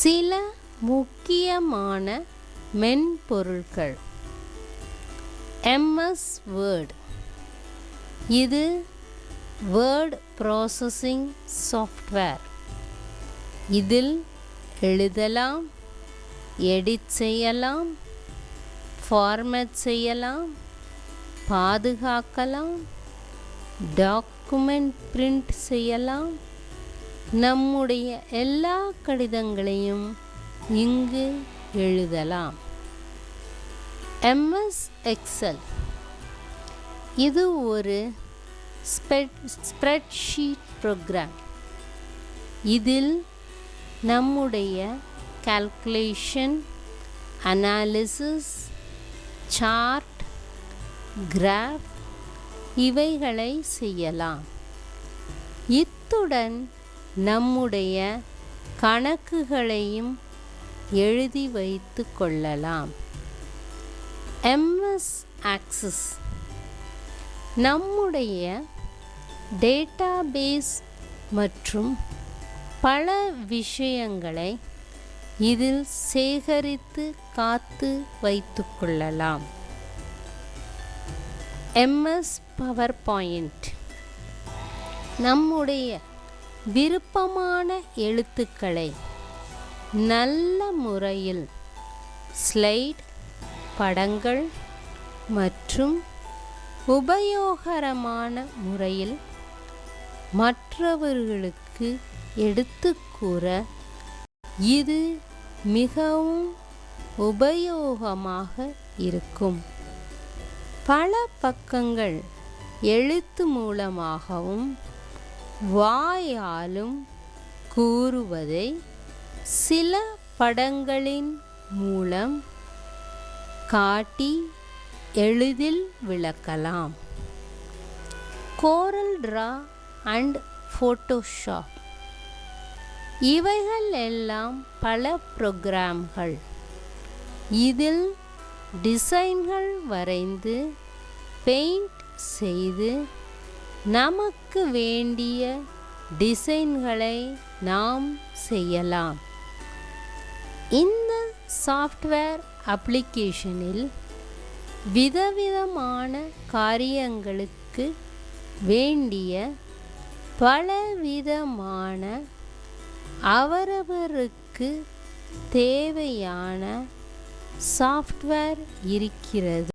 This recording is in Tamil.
சில முக்கியமான மென்பொருட்கள். MS Word. இது வேர்ட் ப்ராசஸிங் சாஃப்ட்வேர். இதில் எழுதலாம், எடிட் செய்யலாம், ஃபார்மேட் செய்யலாம், பாதுகாக்கலாம், டாக்குமெண்ட் பிரிண்ட் செய்யலாம். நம்முடைய எல்லா கடிதங்களையும் இங்கு எழுதலாம். MS Excel. இது ஒரு ஸ்ப்ரெட்ஷீட் ப்ரோக்ராம். இதில் நம்முடைய கால்குலேஷன், அனாலிசிஸ், சார்ட், கிராஃப் இவைகளை செய்யலாம். இத்துடன் நம்முடைய கணக்குகளையும் எழுதி வைத்து கொள்ளலாம். MS Access. நம்முடைய டேட்டாபேஸ் மற்றும் பல விஷயங்களை இதில் சேகரித்து காத்து வைத்து கொள்ளலாம். MS PowerPoint. நம்முடைய விருப்பமான எழுத்துக்களை நல்ல முறையில் ஸ்லைட், படங்கள் மற்றும் உபயோகரமான முறையில் மற்றவர்களுக்கு எடுத்துக் கூற இது மிகவும் உபயோகமாக இருக்கும். பல பக்கங்கள் எழுத்து மூலமாகவும் வாயாலும் கூறுவதை சில படங்களின் மூலம் காட்டி எளிதில் விளக்கலாம். Corel Draw and Photoshop. இவைகள் எல்லாம் பல புரோகிராம்கள். இதில் டிசைன்கள் வரைந்து பெயிண்ட் செய்து நமக்கு வேண்டிய டிசைன்களை நாம் செய்யலாம். இந்த சாஃப்ட்வேர் அப்ளிகேஷனில் விதவிதமான காரியங்களுக்கு வேண்டிய பலவிதமான அவரவருக்கு தேவையான சாஃப்ட்வேர் இருக்கிறது.